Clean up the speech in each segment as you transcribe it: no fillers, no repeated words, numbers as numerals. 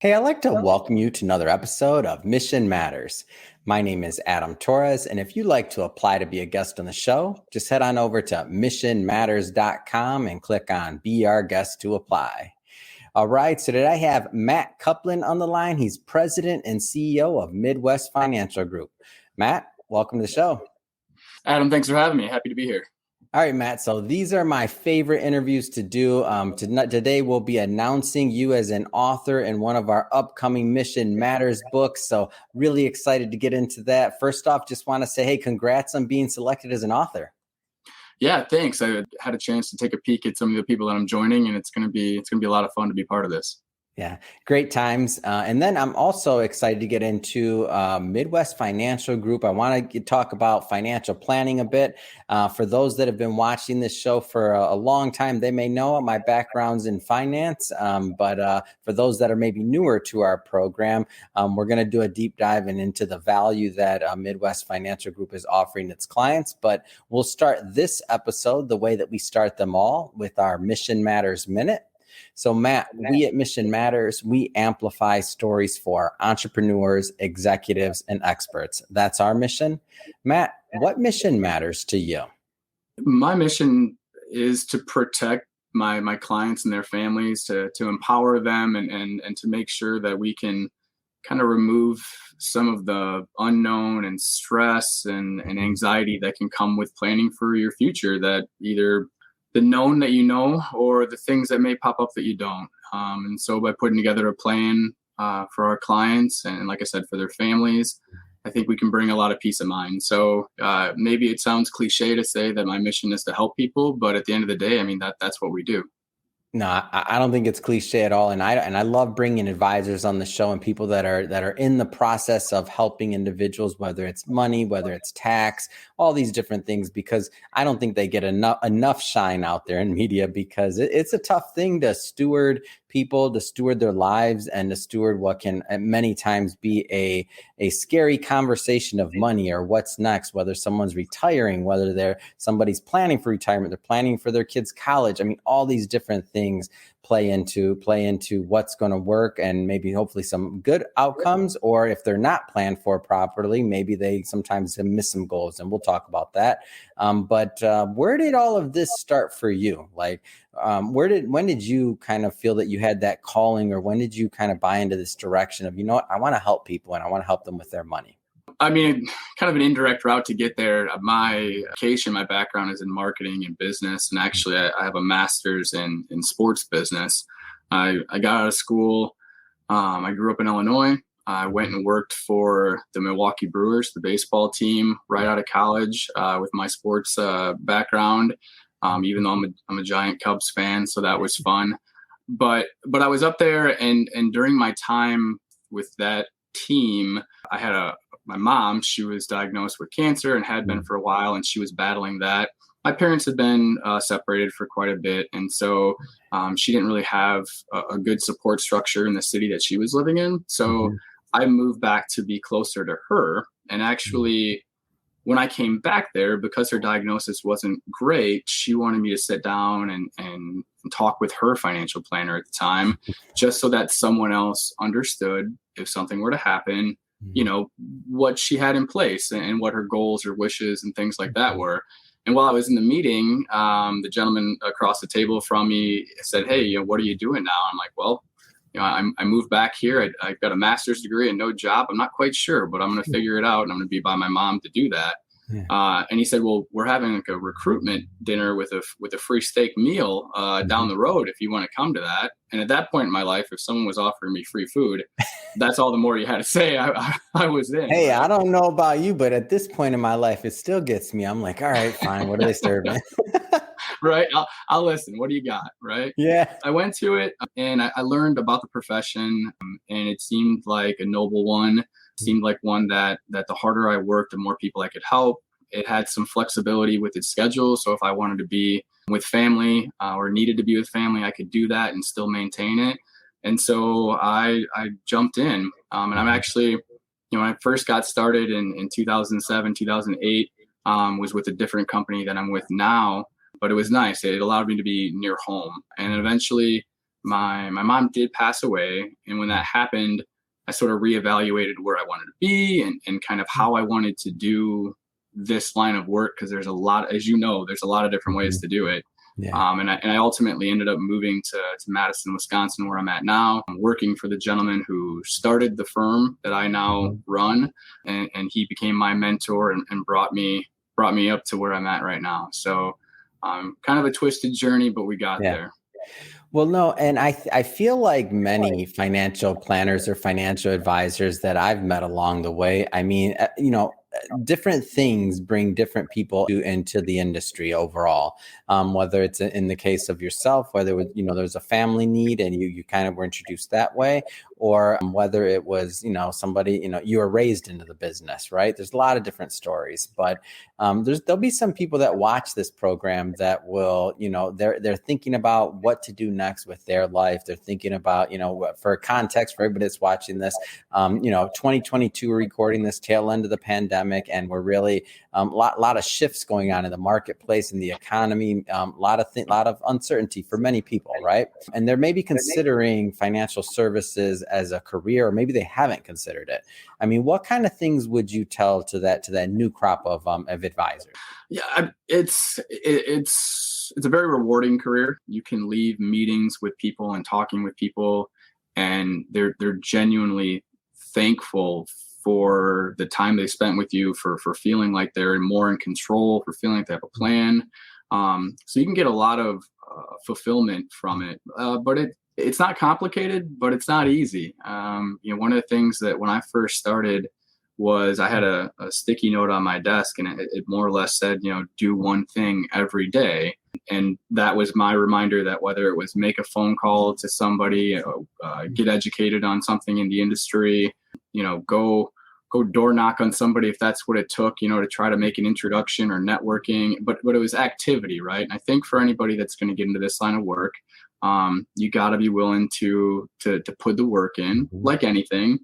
Hey, I'd like to welcome you to another episode of Mission Matters. My name is Adam Torres, and if you'd like to apply to be a guest on the show, just head on over to missionmatters.com and click on Be Our Guest to apply. All right, so today I have Matt Kuplan on the line. He's president and CEO of Midwest Financial Group. Matt, welcome to the show. Adam, thanks for having me. Happy to be here. All right, Matt. So these are my favorite interviews to do. Today we'll be announcing you as an author in one of our upcoming Mission Matters books. So really excited to get into that. First off, just want to say, hey, congrats on being selected as an author. Yeah, thanks. I had a chance to take a peek at some of the people that I'm joining, and it's gonna be a lot of fun to be part of this. Yeah, great times. And then I'm also excited to get into Midwest Financial Group. I want to talk about financial planning a bit. For those that have been watching this show for a long time, they may know my background's in finance. But for those that are maybe newer to our program, we're going to do a deep dive into the value that Midwest Financial Group is offering its clients. But we'll start this episode the way that we start them all, with our Mission Matters Minute. So Matt, we at Mission Matters, we amplify stories for entrepreneurs, executives, and experts. That's our mission. Matt, what mission matters to you? My mission is to protect my clients and their families, to empower them and to make sure that we can kind of remove some of the unknown and stress and anxiety that can come with planning for your future, that either the known that you know, or the things that may pop up that you don't. And so by putting together a plan for our clients and, like I said, for their families, I think we can bring a lot of peace of mind. So maybe it sounds cliche to say that my mission is to help people, but at the end of the day, I mean, that's what we do. No, I don't think it's cliche at all, and I love bringing advisors on the show and people that are in the process of helping individuals, whether it's money, whether it's tax, all these different things, because I don't think they get enough shine out there in media, because it's a tough thing to steward people, to steward their lives, and to steward what can many times be a scary conversation of money or what's next, whether someone's retiring, whether somebody's planning for retirement, they're planning for their kids' college. I mean, all these different things play into what's going to work, and maybe hopefully some good outcomes, or if they're not planned for properly, maybe they sometimes miss some goals, and we'll talk about that. But where did all of this start for you? Like, when did you kind of feel that you had that calling, or when did you kind of buy into this direction of, you know what, I want to help people and I want to help them with their money? I mean, kind of an indirect route to get there. My education, my background is in marketing and business. And actually, I have a master's in sports business. I got out of school. I grew up in Illinois. I went and worked for the Milwaukee Brewers, the baseball team, right out of college with my sports background, even though I'm a giant Cubs fan. So that was fun. But I was up there, and during my time with that team, I had my mom. She was diagnosed with cancer and had been for a while, and she was battling that. My parents had been separated for quite a bit, and so she didn't really have a good support structure in the city that she was living in. So I moved back to be closer to her. And actually, when I came back there, because her diagnosis wasn't great, she wanted me to sit down and talk with her financial planner at the time, just so that someone else understood if something were to happen, you know, what she had in place and what her goals or wishes and things like that were. And while I was in the meeting, the gentleman across the table from me said, "Hey, you know, what are you doing now?" I'm like, "Well, you know, I moved back here. I've got a master's degree and no job. I'm not quite sure, but I'm going to figure it out, and I'm going to be by my mom to do that." Yeah. And he said, "Well, we're having like a recruitment dinner with a free steak meal down the road if you want to come to that." And at that point in my life, if someone was offering me free food, that's all the more you had to say. I was in. Hey, right? I don't know about you, but at this point in my life, it still gets me. I'm like, all right, fine. What are they serving? Right. I'll listen. What do you got? Right. Yeah. I went to it, and I learned about the profession, and it seemed like a noble one. Seemed like one that the harder I worked, the more people I could help. It had some flexibility with its schedule. So if I wanted to be with family or needed to be with family, I could do that and still maintain it. And so I jumped in. And I'm actually, you know, when I first got started in 2007, 2008, was with a different company than I'm with now. But it was nice. It allowed me to be near home. And eventually my mom did pass away. And when that happened, I sort of reevaluated where I wanted to be and kind of how I wanted to do this line of work. Cause there's a lot, as you know, there's a lot of different ways to do it. Yeah. And I ultimately ended up moving to Madison, Wisconsin, where I'm at now. I'm working for the gentleman who started the firm that I now run. And he became my mentor and brought me up to where I'm at right now. So kind of a twisted journey, but we got there. Well, no, and I feel like many financial planners or financial advisors that I've met along the way, I mean, different things bring different people into the industry overall. Whether it's in the case of yourself, whether there's a family need and you kind of were introduced that way, or whether it was somebody you were raised into the business, right? There's a lot of different stories, but there'll be some people that watch this program that will they're thinking about what to do next with their life. They're thinking about for context for everybody that's watching this, 2022 we're recording this tail end of the pandemic. And we're really a lot of shifts going on in the marketplace and the economy, a lot of uncertainty for many people, right? And they're maybe considering financial services as a career, or maybe they haven't considered it. I mean, what kind of things would you tell to that new crop of advisors? Yeah, it's a very rewarding career. You can leave meetings with people and talking with people, and they're genuinely thankful for the time they spent with you, for feeling like they're more in control, for feeling like they have a plan. So you can get a lot of fulfillment from it. But it's not complicated, but it's not easy. One of the things that when I first started was I had a sticky note on my desk, and it more or less said, do one thing every day. And that was my reminder that whether it was make a phone call to somebody, get educated on something in the industry, go door knock on somebody if that's what it took, to try to make an introduction or networking, but it was activity, right? And I think for anybody that's going to get into this line of work, you got to be willing to put the work in, like anything,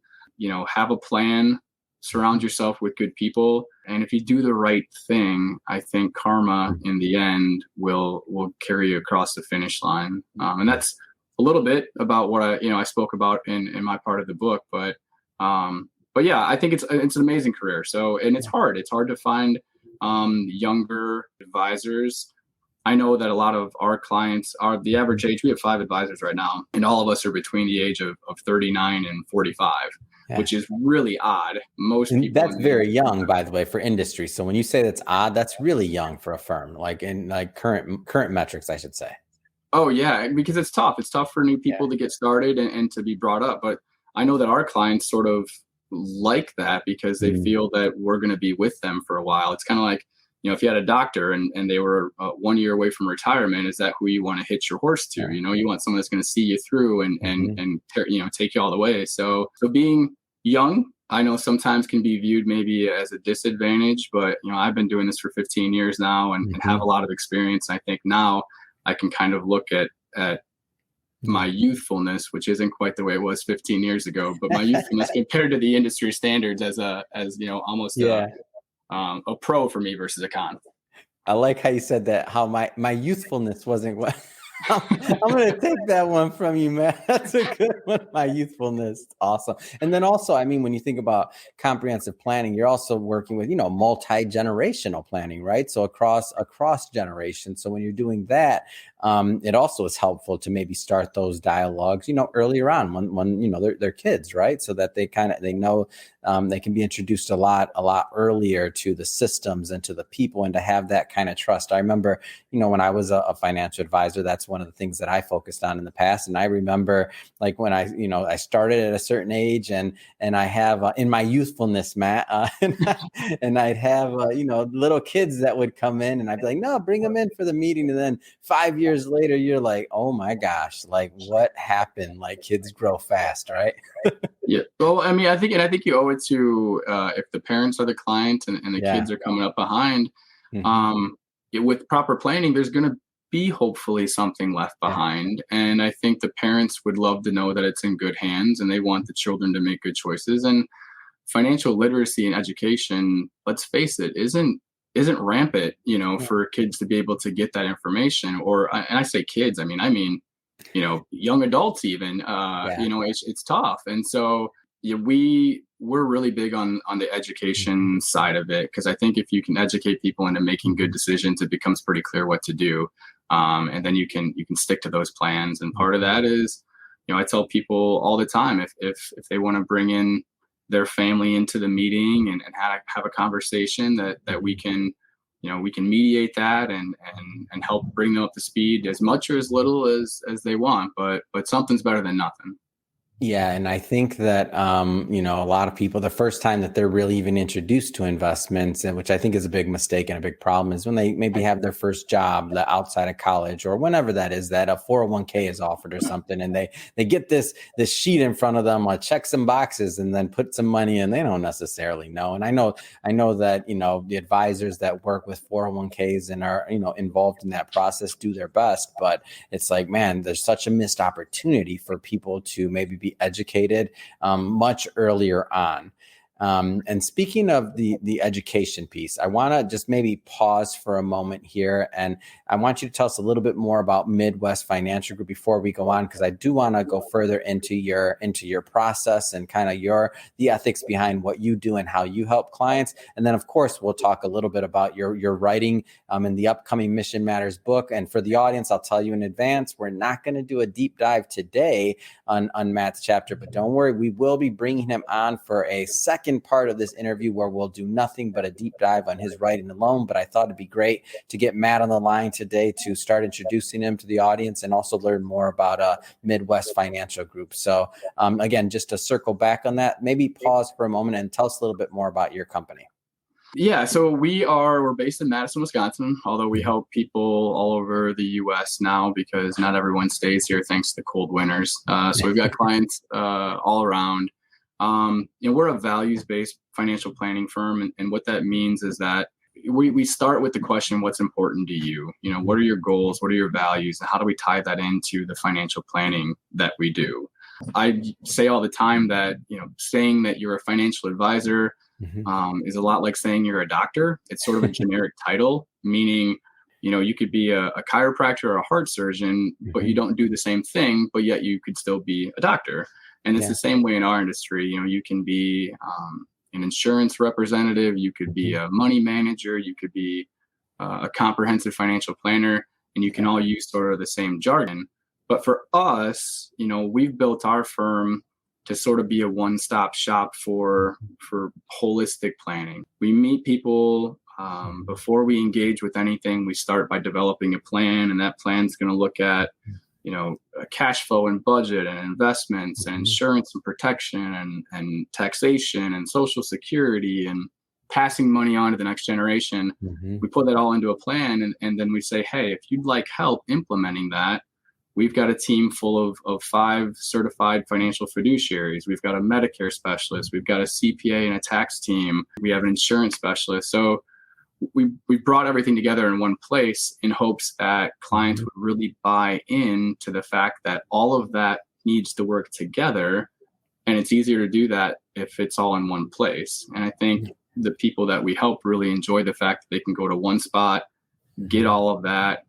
have a plan, surround yourself with good people. And if you do the right thing, I think karma in the end will carry you across the finish line. And that's a little bit about what I spoke about in my part of the book, but yeah, I think it's an amazing career. So, and it's hard to find younger advisors. I know that a lot of our clients are the average age. We have 5 advisors right now, and all of us are between the age of 39 and 45. Yeah. Which is really odd. Most people. That's very young, by the way, for industry. So when you say that's odd, that's really young for a firm, like in current metrics, I should say. Oh yeah, because it's tough. It's tough for new people to get started and to be brought up. But I know that our clients sort of like that because they feel that we're going to be with them for a while. It's kind of like, if you had a doctor and they were 1 year away from retirement, is that who you want to hitch your horse to? You want someone that's going to see you through and take you all the way. So being young, I know sometimes can be viewed maybe as a disadvantage, but I've been doing this for 15 years now and have a lot of experience. I think now I can kind of look at my youthfulness, which isn't quite the way it was 15 years ago, but my youthfulness compared to the industry standards as almost a pro for me versus a con. I like how you said that, how my youthfulness wasn't what I'm going to take that one from you, Matt. That's a good one. My youthfulness. Awesome. And then also, I mean, when you think about comprehensive planning, you're also working with, multi-generational planning, right? So across generations. So when you're doing that, it also is helpful to maybe start those dialogues, earlier on when they're kids, right? So that they know they can be introduced a lot earlier to the systems and to the people and to have that kind of trust. I remember, when I was a financial advisor, that's one of the things that I focused on in the past. And I remember like when I started at a certain age and I have in my youthfulness, Matt, and I'd have, little kids that would come in and I'd be like, no, bring them in for the meeting. And then 5 years later, you're like, oh my gosh, like what happened? Like kids grow fast, right? Yeah. Well, I mean, I think you owe it to, if the parents are the client and the kids are coming up behind, with proper planning, there's going to be hopefully something left behind. And I think the parents would love to know that it's in good hands and they want the children to make good choices. And financial literacy and education, let's face it, isn't rampant, for kids to be able to get that information. And I say kids, I mean young adults even, Yeah. it's tough. And so yeah, we're really big on the Mhm. education side of it, because I think if you can educate people into making good Mhm. decisions, it becomes pretty clear what to do. And then you can stick to those plans. And part of Mhm. that is, I tell people all the time, if they want to bring in their family into the meeting and have a conversation, that we Mhm. can, we can mediate that and help bring them up to speed as much or as little as they want. But something's better than nothing. Yeah, and I think that a lot of people, the first time that they're really even introduced to investments, and which I think is a big mistake and a big problem, is when they maybe have their first job outside of college or whenever that is, that a 401k is offered or something, and they get this sheet in front of them, like check some boxes and then put some money in. They don't necessarily know. And I know that the advisors that work with 401ks and are involved in that process do their best, but it's like, man, there's such a missed opportunity for people to maybe be educated much earlier on. And speaking of the education piece, I want to just maybe pause for a moment here, and I want you to tell us a little bit more about Midwest Financial Group before we go on, because I do want to go further into your process and kind of the ethics behind what you do and how you help clients. And then, of course, we'll talk a little bit about your writing in the upcoming Mission Matters book. And for the audience, I'll tell you in advance, we're not going to do a deep dive today on Matt's chapter, but don't worry, we will be bringing him on for a second part of this interview where we'll do nothing but a deep dive on his writing alone. But I thought it'd be great to get Matt on the line today to start introducing him to the audience and also learn more about Midwest Financial Group. So again, just to circle back on that, maybe pause for a moment and tell us a little bit more about your company. Yeah, so we're based in Madison, Wisconsin, although we Mhm. help people all over the US now because not everyone stays here thanks to cold winters. So we've got clients all around. We're a values-based financial planning firm, and what that means is that we start with the question, what's important to you? What are your goals? What are your values? And how do we tie that into the financial planning that we do? I say all the time that, saying that you're a financial advisor Mhm. is a lot like saying you're a doctor. It's sort of a generic title, meaning, you could be a chiropractor or a heart surgeon, but you Mhm. don't do the same thing, but yet you could still be a doctor. And it's Yeah. the same way in our industry. You can be an insurance representative, you could be Mhm. a money manager, you could be a comprehensive financial planner, and you can Yeah. all use sort of the same jargon. But for us, we've built our firm to sort of be a one-stop shop for holistic planning. We meet people Mhm. before we engage with anything. We start by developing a plan, and that plan's going to look at cash flow and budget and investments and Mhm. insurance and protection and taxation and social security and passing money on to the next generation. Mhm. We put that all into a plan, and then we say, hey, if you'd like help implementing that, we've got a team full of 5 certified financial fiduciaries. We've got a Medicare specialist. We've got a CPA and a tax team. We have an insurance specialist. So we brought everything together in one place in hopes that clients Mhm. would really buy in to the fact that all of that needs to work together. And it's easier to do that if it's all in one place. And I think the people that we help really enjoy the fact that they can go to one spot, get Mhm. all of that,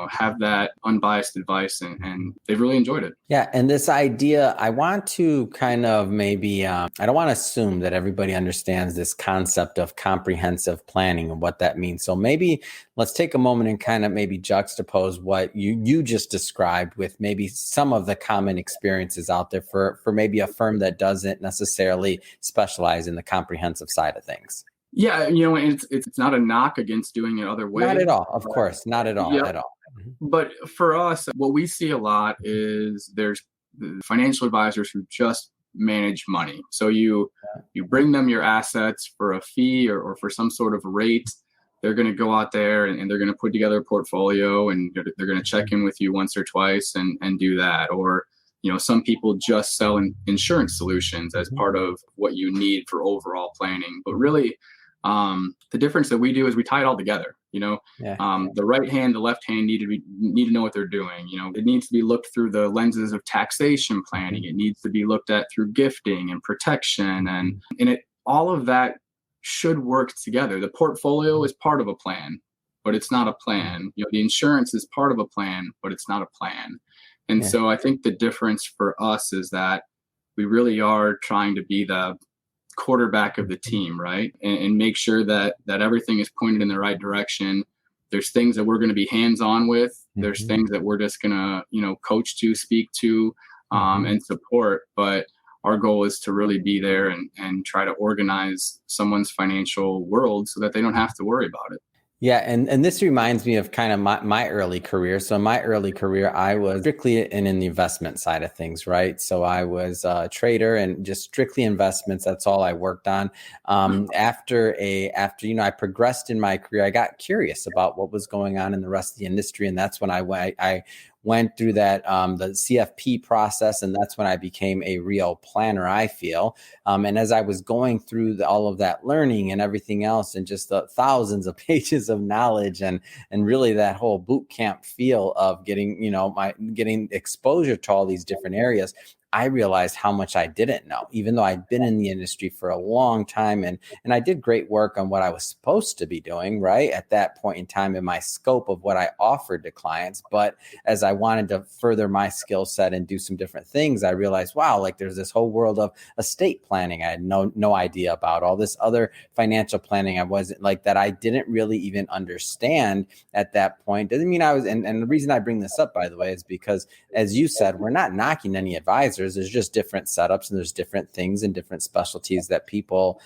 have that unbiased advice, and they've really enjoyed it. Yeah, and this idea, I want to kind of maybe, I don't want to assume that everybody understands this concept of comprehensive planning and what that means. So maybe let's take a moment and kind of maybe juxtapose what you just described with maybe some of the common experiences out there for maybe a firm that doesn't necessarily specialize in the comprehensive side of things. Yeah, it's not a knock against doing it other Not at ways. all, of course, not at all, Yep. at all. Mhm. But for us, what we see a lot is there's the financial advisors who just manage money. So you bring them your assets for a fee or for some sort of rate. They're going to go out there and they're going to put together a portfolio, and they're going to check in with you once or twice and do that. Or some people just sell insurance solutions as Mhm. part of what you need for overall planning. But really, the difference that we do is we tie it all together. Yeah. The right hand, the left hand need to know what they're doing. It needs to be looked through the lenses of taxation planning. Mhm. It needs to be looked at through gifting and protection, and Mhm. and it all of that should work together. The portfolio is part of a plan, but it's not a Mhm. plan. The insurance is part of a plan, but it's not a plan. And Yeah. so I think the difference for us is that we really are trying to be the quarterback of the team, right? And make sure that everything is pointed in the right direction. There's things that we're going to be hands on with. There's Mhm. things that we're just going to, coach to, speak to, Mhm. and support. But our goal is to really be there and try to organize someone's financial world so that they don't have to worry about it. Yeah, and this reminds me of kind of my early career. So in my early career, I was strictly in the investment side of things, right? So I was a trader and just strictly investments. That's all I worked on. After I progressed in my career, I got curious about what was going on in the rest of the industry, and that's when I went through that the CFP process, and that's when I became a real planner, I feel. And as I was going through all of that learning and everything else, and just the thousands of pages of knowledge, and really that whole boot camp feel of getting exposure to all these different areas, I realized how much I didn't know, even though I'd been in the industry for a long time, and I did great work on what I was supposed to be doing, right, at that point in time in my scope of what I offered to clients. But as I wanted to further my skill set and do some different things, I realized, wow, like there's this whole world of estate planning I had no idea about, all this other financial planning I wasn't like that I didn't really even understand at that point. Doesn't mean I was, and the reason I bring this up, by the way, is because, as you said, we're not knocking any advisors. There's just different setups and there's different things and different specialties that people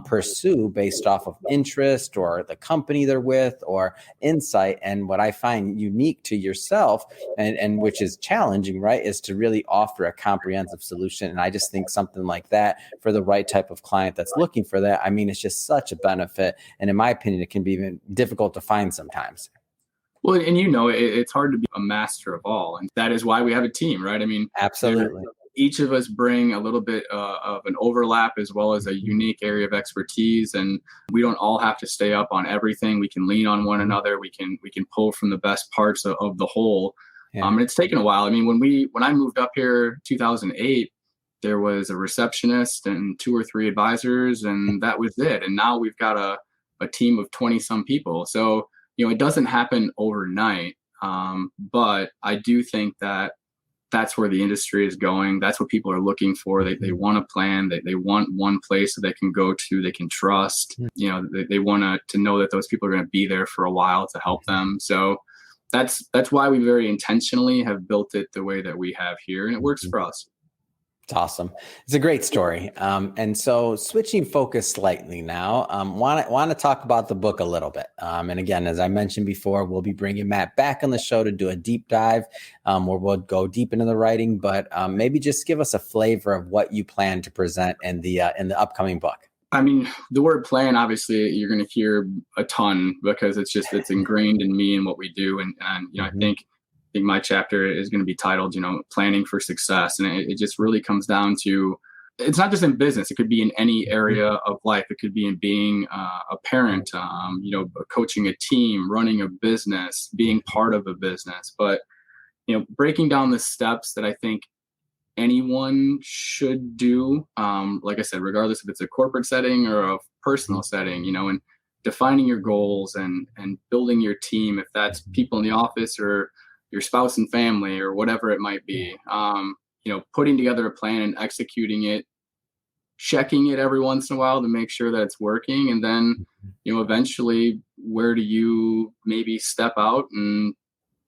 pursue based off of interest or the company they're with or insight. And what I find unique to yourself, and which is challenging, right, is to really offer a comprehensive solution. And I just think something like that for the right type of client that's looking for that, I mean, it's just such a benefit. And in my opinion, it can be even difficult to find sometimes. Well, and it's hard to be a master of all, and that is why we have a team, right? I mean, Absolutely. each of us bring a little bit of an overlap as well as a unique area of expertise, and we don't all have to stay up on everything. We can lean on one another. We can pull from the best parts of the whole. Yeah. And it's taken a while. I mean, when I moved up here 2008, there was a receptionist and 2 or 3 advisors, and that was it. And now we've got a team of 20 some people. So it doesn't happen overnight, but I do think that that's where the industry is going. That's what people are looking for. They want a plan. They want one place that they can go to, they can trust. They want to know that those people are going to be there for a while to help them. So that's why we very intentionally have built it the way that we have here, and it works for us. It's awesome. It's a great story. And so switching focus slightly now, want to talk about the book a little bit. And again, as I mentioned before, we'll be bringing Matt back on the show to do a deep dive where we'll go deep into the writing, but maybe just give us a flavor of what you plan to present in the upcoming book. I mean, the word plan, obviously, you're going to hear a ton because it's ingrained in me and what we do. And I think my chapter is going to be titled, planning for success. And it just really comes down to, it's not just in business. It could be in any area of life. It could be in being a parent, coaching a team, running a business, being part of a business. But, breaking down the steps that I think anyone should do, like I said, regardless if it's a corporate setting or a personal setting, and defining your goals and building your team, if that's people in the office or your spouse and family or whatever it might be, putting together a plan and executing it, checking it every once in a while to make sure that it's working. And then, eventually, where do you maybe step out and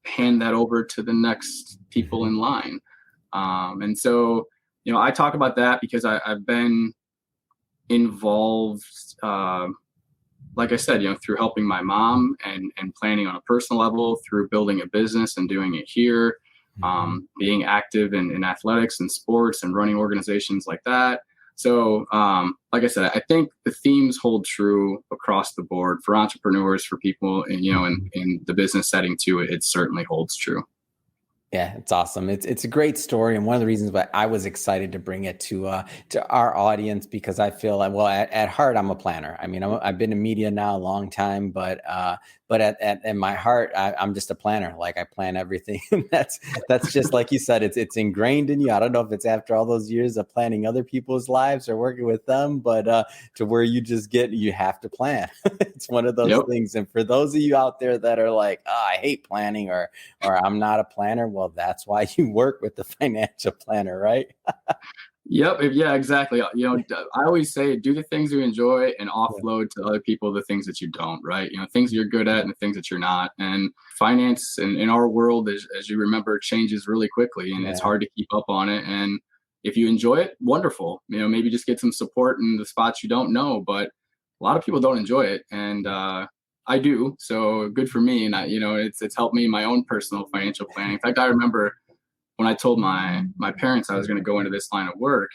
hand that over to the next people in line? And so, I talk about that because I've been involved, like I said, through helping my mom and planning on a personal level, through building a business and doing it here, being active in athletics and sports and running organizations like that. So, like I said, I think the themes hold true across the board for entrepreneurs, for people, and, in the business setting too, it certainly holds true. Yeah, it's awesome. It's a great story, and one of the reasons why I was excited to bring it to our audience, because I feel like, well, at heart, I'm a planner. I mean, I've been in media now a long time, but but in my heart, I'm just a planner. Like I plan everything. that's just like you said, it's ingrained in you. I don't know if it's after all those years of planning other people's lives or working with them, but to where you have to plan. It's one of those things. And for those of you out there that are like, oh, I hate planning or I'm not a planner, well, that's why you work with the financial planner, right? Yep. Yeah, exactly. I always say do the things you enjoy and offload to other people the things that you don't, right? Things you're good at and the things that you're not. And finance in our world, as you remember, changes really quickly and it's hard to keep up on it. And if you enjoy it, wonderful. Maybe just get some support in the spots you don't know, but a lot of people don't enjoy it. And I do. So good for me. And it's helped me in my own personal financial planning. In fact, I remember when I told my parents I was going to go into this line of work,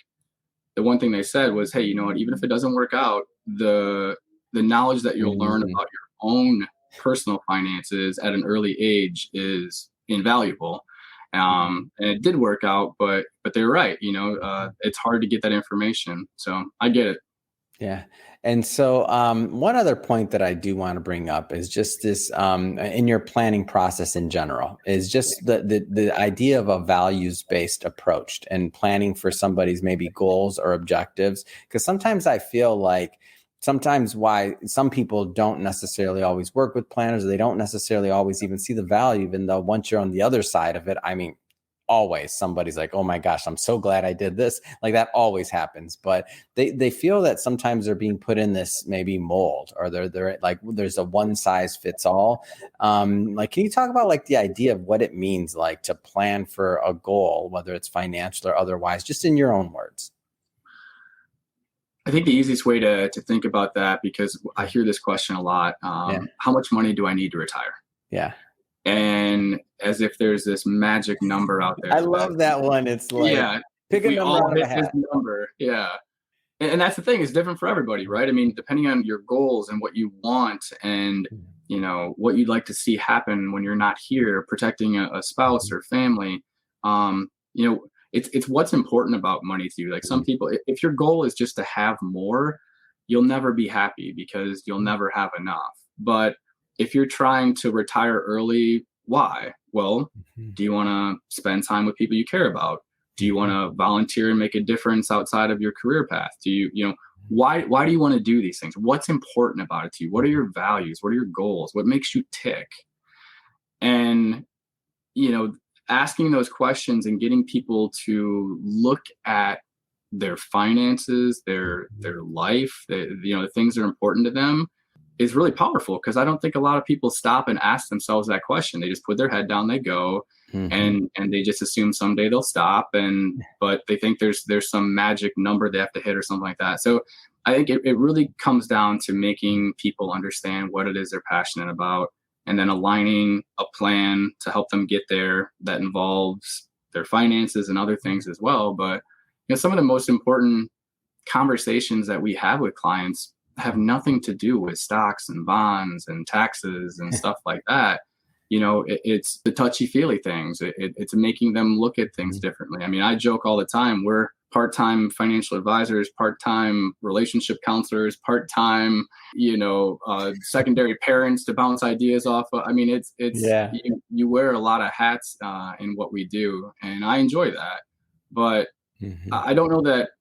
the one thing they said was, hey, you know what, even if it doesn't work out, the knowledge that you'll learn about your own personal finances at an early age is invaluable. And it did work out, but they're right. It's hard to get that information. So I get it. Yeah. And so one other point that I do want to bring up is just this in your planning process in general is just the idea of a values-based approach and planning for somebody's maybe goals or objectives. Because sometimes I feel like why some people don't necessarily always work with planners, they don't necessarily always even see the value, even though once you're on the other side of it, I mean, always somebody's like, oh my gosh, I'm so glad I did this. Like that always happens, but they feel that sometimes they're being put in this maybe mold or they're like, there's a one size fits all. Like, can you talk about like the idea of what it means like to plan for a goal, whether it's financial or otherwise, just in your own words? I think the easiest way to think about that, because I hear this question a lot, how much money do I need to retire? Yeah. And as if there's this magic number out there. I love that one. It's like, pick a number out of a hat. Number. Yeah. And that's the thing, it's different for everybody, right? I mean, depending on your goals and what you want and, what you'd like to see happen when you're not here, protecting a spouse or family, it's what's important about money to you. Like some people, if your goal is just to have more, you'll never be happy because you'll never have enough. But if you're trying to retire early, why? Well, do you want to spend time with people you care about? Do you want to volunteer and make a difference outside of your career path? Do you why do you want to do these things? What's important about it to you? What are your values? What are your goals? What makes you tick? And, asking those questions and getting people to look at their finances, their life, the things that are important to them, is really powerful, because I don't think a lot of people stop and ask themselves that question. They just put their head down, they go, and they just assume someday they'll stop. But they think there's some magic number they have to hit or something like that. So I think it really comes down to making people understand what it is they're passionate about, and then aligning a plan to help them get there that involves their finances and other things as well. But some of the most important conversations that we have with clients have nothing to do with stocks and bonds and taxes and stuff like that. It's the touchy-feely things. It's making them look at things differently. I mean, I joke all the time, we're part-time financial advisors, part-time relationship counselors, part-time, secondary parents to bounce ideas off of. I mean, you wear a lot of hats in what we do, and I enjoy that. But I don't know that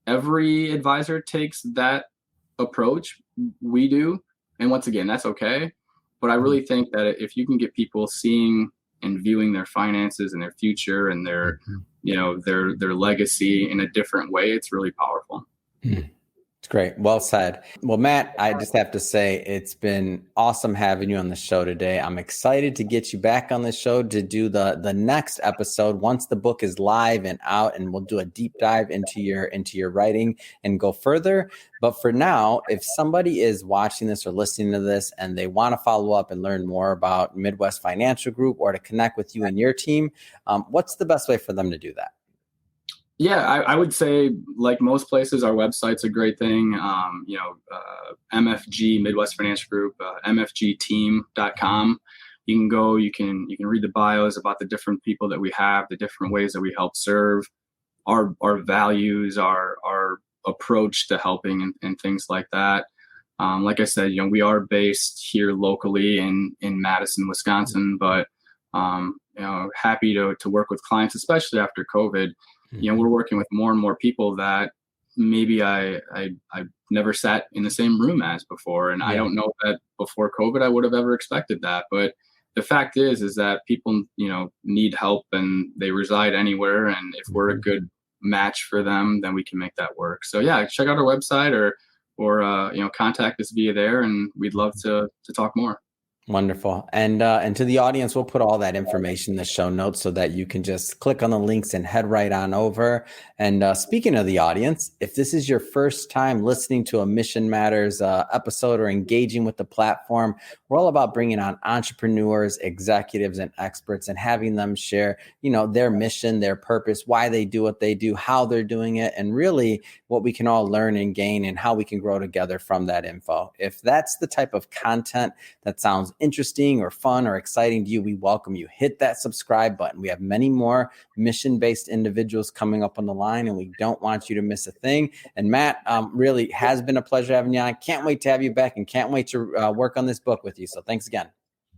every advisor takes that approach. We do, and once again, that's okay. But I really think that if you can get people seeing and viewing their finances and their future and their their legacy in a different way, it's really powerful. It's great. Well said. Well, Matt, I just have to say it's been awesome having you on the show today. I'm excited to get you back on the show to do the next episode once the book is live and out, and we'll do a deep dive into your writing and go further. But for now, if somebody is watching this or listening to this and they want to follow up and learn more about Midwest Financial Group or to connect with you and your team, what's the best way for them to do that? Yeah, I would say, like most places, our website's a great thing. MFG, Midwest Financial Group, mfgteam.com. You can go, you can read the bios about the different people that we have, the different ways that we help serve, our values, our approach to helping and things like that. Like I said, we are based here locally in Madison, Wisconsin, but happy to work with clients, especially after COVID. We're working with more and more people that maybe I never sat in the same room as before, and I don't know that before COVID I would have ever expected that. But the fact is that people need help, and they reside anywhere, and if we're a good match for them, then we can make that work. So yeah, check out our website or contact us via there, and we'd love to talk more. Wonderful. And to the audience, we'll put all that information in the show notes so that you can just click on the links and head right on over. And speaking of the audience, if this is your first time listening to a Mission Matters episode or engaging with the platform, we're all about bringing on entrepreneurs, executives, and experts and having them share, their mission, their purpose, why they do what they do, how they're doing it, and really what we can all learn and gain and how we can grow together from that info. If that's the type of content that sounds interesting or fun or exciting to you, we welcome you. Hit that subscribe button. We have many more mission-based individuals coming up on the line, and we don't want you to miss a thing. And Matt, really has been a pleasure having you on. Can't wait to have you back and can't wait to work on this book with you. So thanks again.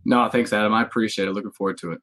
No, thanks, Adam. I appreciate it. Looking forward to it.